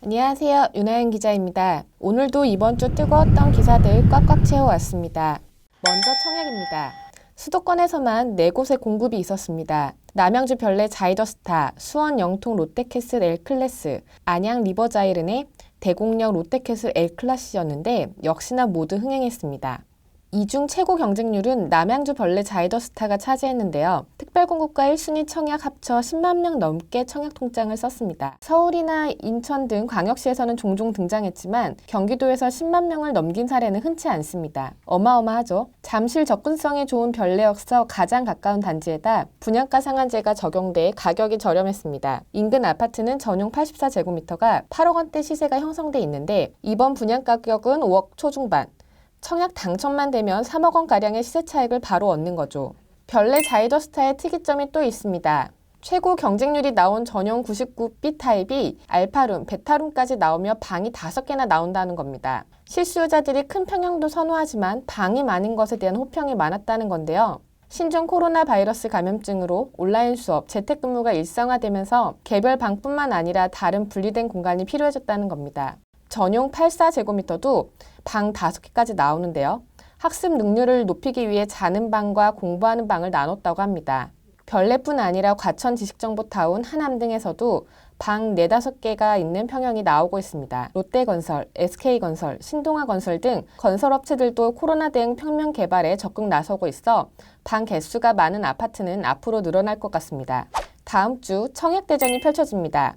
안녕하세요. 윤하연 기자입니다. 오늘도 이번 주 뜨거웠던 기사들 꽉꽉 채워왔습니다. 먼저 청약입니다. 수도권에서만 4곳의 공급이 있었습니다. 남양주 별내 자이더스타, 수원 영통 롯데캐슬 L클래스, 안양 리버자이른의 대곡역 롯데캐슬 L클래스였는데 역시나 모두 흥행했습니다. 이 중 최고 경쟁률은 남양주 별내 자이더스타가 차지했는데요. 특별공급과 1순위 청약 합쳐 10만 명 넘게 청약 통장을 썼습니다. 서울이나 인천 등 광역시에서는 종종 등장했지만 경기도에서 10만 명을 넘긴 사례는 흔치 않습니다. 어마어마하죠. 잠실 접근성이 좋은 별내역서 가장 가까운 단지에다 분양가 상한제가 적용돼 가격이 저렴했습니다. 인근 아파트는 전용 84제곱미터가 8억 원대 시세가 형성돼 있는데 이번 분양 가격은 5억 초중반. 청약 당첨만 되면 3억 원가량의 시세 차익을 바로 얻는 거죠. 별내 자이더스타의 특이점이 또 있습니다. 최고 경쟁률이 나온 전용 99B 타입이 알파룸, 베타룸까지 나오며 방이 5개나 나온다는 겁니다. 실수요자들이 큰 평형도 선호하지만 방이 많은 것에 대한 호평이 많았다는 건데요. 신종 코로나 바이러스 감염증으로 온라인 수업, 재택근무가 일상화되면서 개별 방뿐만 아니라 다른 분리된 공간이 필요해졌다는 겁니다. 전용 84제곱미터도 방 5개까지 나오는데요. 학습 능률을 높이기 위해 자는 방과 공부하는 방을 나눴다고 합니다. 별내뿐 아니라 과천 지식정보타운, 하남 등에서도 방 4, 5개가 있는 평형이 나오고 있습니다. 롯데건설, SK건설, 신동아건설 등 건설업체들도 코로나 대응 평면 개발에 적극 나서고 있어 방 개수가 많은 아파트는 앞으로 늘어날 것 같습니다. 다음 주 청약대전이 펼쳐집니다.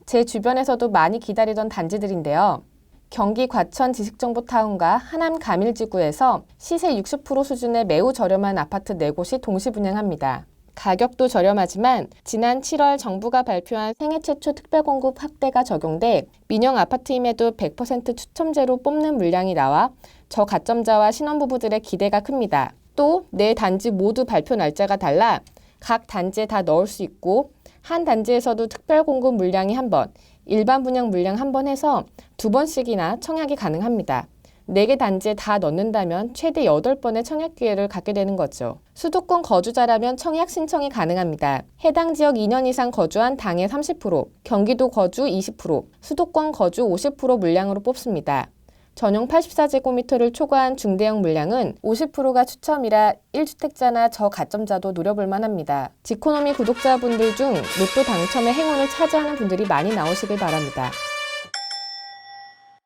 제 주변에서도 많이 기다리던 단지들인데요. 경기 과천 지식정보타운과 하남 가밀지구에서 시세 60% 수준의 매우 저렴한 아파트 4곳이 동시 분양합니다. 가격도 저렴하지만 지난 7월 정부가 발표한 생애 최초 특별공급 확대가 적용돼 민영 아파트임에도 100% 추첨제로 뽑는 물량이 나와 저가점자와 신혼부부들의 기대가 큽니다. 또 4단지 모두 발표 날짜가 달라 각 단지에 다 넣을 수 있고 한 단지에서도 특별공급 물량이 1번, 일반 분양 물량 1번 해서 2번씩이나 청약이 가능합니다. 4개 단지에 다 넣는다면 최대 8번의 청약 기회를 갖게 되는 거죠. 수도권 거주자라면 청약 신청이 가능합니다. 해당 지역 2년 이상 거주한 당의 30%, 경기도 거주 20%, 수도권 거주 50% 물량으로 뽑습니다. 전용 84제곱미터를 초과한 중대형 물량은 50%가 추첨이라 1주택자나 저가점자도 노려볼 만합니다. 지코노미 구독자분들 중 로또 당첨의 행운을 차지하는 분들이 많이 나오시길 바랍니다.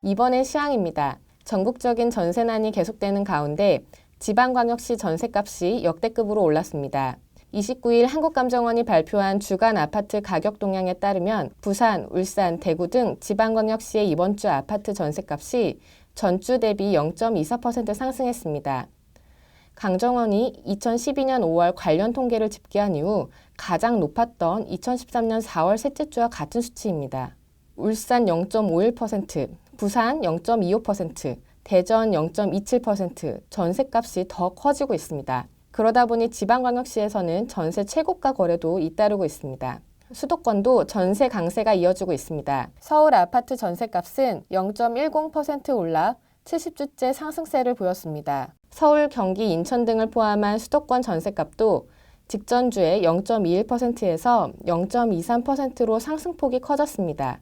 이번엔 시황입니다. 전국적인 전세난이 계속되는 가운데 지방광역시 전세값이 역대급으로 올랐습니다. 29일 한국감정원이 발표한 주간 아파트 가격 동향에 따르면 부산, 울산, 대구 등 지방광역시의 이번 주 아파트 전세값이 전주 대비 0.24% 상승했습니다. 강정원이 2012년 5월 관련 통계를 집계한 이후 가장 높았던 2013년 4월 셋째 주와 같은 수치입니다. 울산 0.51%, 부산 0.25%, 대전 0.27% 전세값이 더 커지고 있습니다. 그러다 보니 지방광역시에서는 전세 최고가 거래도 잇따르고 있습니다. 수도권도 전세 강세가 이어지고 있습니다. 서울 아파트 전세값은 0.10% 올라 70주째 상승세를 보였습니다. 서울, 경기, 인천 등을 포함한 수도권 전세값도 직전주에 0.21%에서 0.23%로 상승폭이 커졌습니다.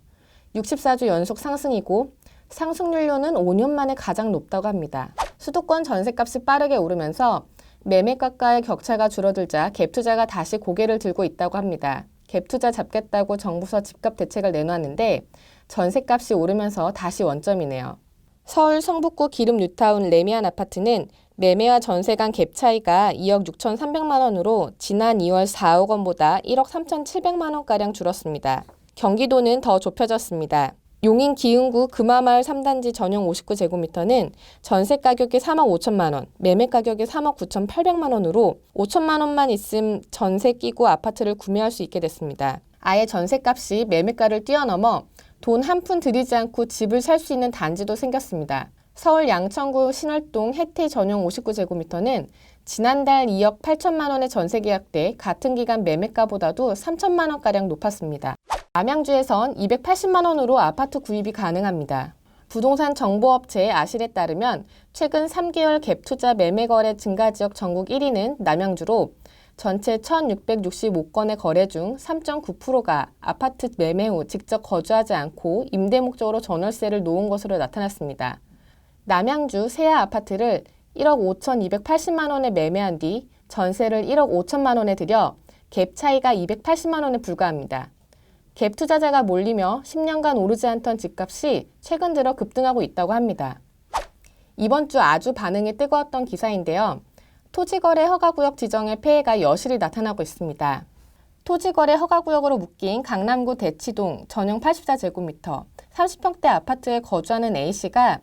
64주 연속 상승이고 상승률로는 5년 만에 가장 높다고 합니다. 수도권 전세값이 빠르게 오르면서 매매가과의 격차가 줄어들자 갭투자가 다시 고개를 들고 있다고 합니다. 갭투자 잡겠다고 정부서 집값 대책을 내놨는데 전세값이 오르면서 다시 원점이네요. 서울 성북구 기름 뉴타운 레미안 아파트는 매매와 전세 간 갭 차이가 2억 6,300만 원으로 지난 2월 4억 원보다 1억 3,700만 원가량 줄었습니다. 경기도는 더 좁혀졌습니다. 용인 기흥구 금화마을 3단지 전용 59제곱미터는 전세 가격이 3억 5천만 원, 매매 가격이 3억 9,800만 원으로 5천만 원만 있음 전세 끼고 아파트를 구매할 수 있게 됐습니다. 아예 전세값이 매매가를 뛰어넘어 돈 한 푼 들이지 않고 집을 살 수 있는 단지도 생겼습니다. 서울 양천구 신월동 혜태 전용 59제곱미터는 지난달 2억 8천만 원의 전세 계약 때 같은 기간 매매가보다도 3천만 원가량 높았습니다. 남양주에선 280만 원으로 아파트 구입이 가능합니다. 부동산 정보업체 아실에 따르면 최근 3개월 갭투자 매매거래 증가 지역 전국 1위는 남양주로 전체 1,665건의 거래 중 3.9%가 아파트 매매 후 직접 거주하지 않고 임대 목적으로 전월세를 놓은 것으로 나타났습니다. 남양주 세아 아파트를 1억 5,280만 원에 매매한 뒤 전세를 1억 5천만 원에 들여 갭 차이가 280만 원에 불과합니다. 갭 투자자가 몰리며 10년간 오르지 않던 집값이 최근 들어 급등하고 있다고 합니다. 이번 주 아주 반응이 뜨거웠던 기사인데요. 토지거래 허가구역 지정의 폐해가 여실히 나타나고 있습니다. 토지거래 허가구역으로 묶인 강남구 대치동 전용 84제곱미터 30평대 아파트에 거주하는 A씨가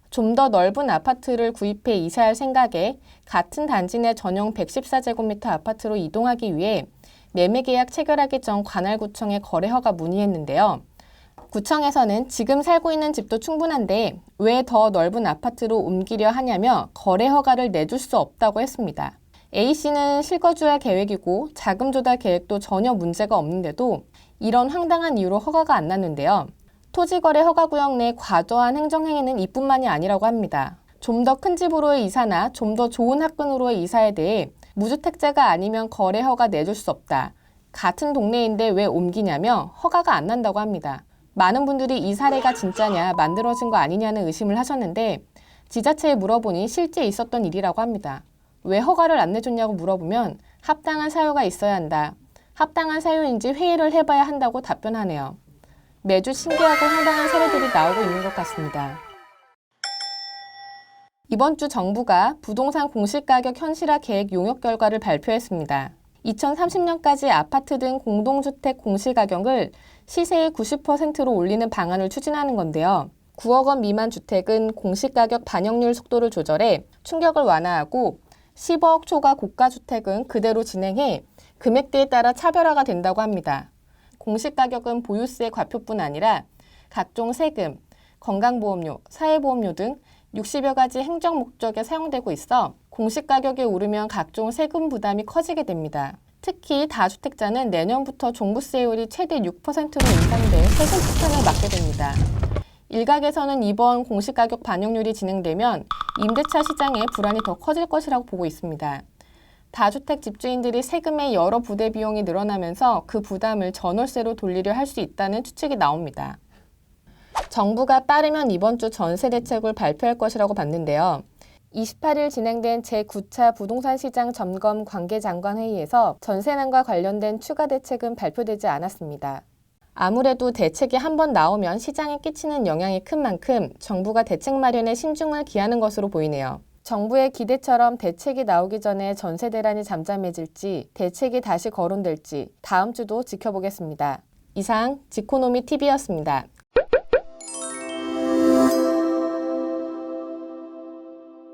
좀 더 넓은 아파트를 구입해 이사할 생각에 같은 단지 내 전용 114제곱미터 아파트로 이동하기 위해 매매계약 체결하기 전 관할구청에 거래허가 문의했는데요. 구청에서는 지금 살고 있는 집도 충분한데 왜 더 넓은 아파트로 옮기려 하냐며 거래 허가를 내줄 수 없다고 했습니다. A씨는 실거주할 계획이고 자금 조달 계획도 전혀 문제가 없는데도 이런 황당한 이유로 허가가 안 났는데요. 토지거래 허가구역 내 과도한 행정행위는 이뿐만이 아니라고 합니다. 좀 더 큰 집으로의 이사나 좀 더 좋은 학군으로의 이사에 대해 무주택자가 아니면 거래 허가 내줄 수 없다. 같은 동네인데 왜 옮기냐며 허가가 안 난다고 합니다. 많은 분들이 이 사례가 진짜냐 만들어진 거 아니냐는 의심을 하셨는데 지자체에 물어보니 실제 있었던 일이라고 합니다. 왜 허가를 안 내줬냐고 물어보면 합당한 사유가 있어야 한다. 합당한 사유인지 회의를 해봐야 한다고 답변하네요. 매주 신기하고 황당한 사례들이 나오고 있는 것 같습니다. 이번 주 정부가 부동산 공시가격 현실화 계획 용역 결과를 발표했습니다. 2030년까지 아파트 등 공동주택 공시가격을 시세의 90%로 올리는 방안을 추진하는 건데요. 9억 원 미만 주택은 공시가격 반영률 속도를 조절해 충격을 완화하고 15억 초과 고가주택은 그대로 진행해 금액대에 따라 차별화가 된다고 합니다. 공시가격은 보유세 과표뿐 아니라 각종 세금, 건강보험료, 사회보험료 등 60여 가지 행정 목적에 사용되고 있어 공시가격이 오르면 각종 세금 부담이 커지게 됩니다. 특히 다주택자는 내년부터 종부세율이 최대 6%로 인상돼 세금 폭탄을 맞게 됩니다. 일각에서는 이번 공시가격 반영률이 진행되면 임대차 시장의 불안이 더 커질 것이라고 보고 있습니다. 다주택 집주인들이 세금의 여러 부대 비용이 늘어나면서 그 부담을 전월세로 돌리려 할 수 있다는 추측이 나옵니다. 정부가 빠르면 이번 주 전세 대책을 발표할 것이라고 봤는데요. 28일 진행된 제9차 부동산 시장 점검 관계장관 회의에서 전세난과 관련된 추가 대책은 발표되지 않았습니다. 아무래도 대책이 한번 나오면 시장에 끼치는 영향이 큰 만큼 정부가 대책 마련에 신중을 기하는 것으로 보이네요. 정부의 기대처럼 대책이 나오기 전에 전세 대란이 잠잠해질지 대책이 다시 거론될지 다음 주도 지켜보겠습니다. 이상 지코노미 TV였습니다.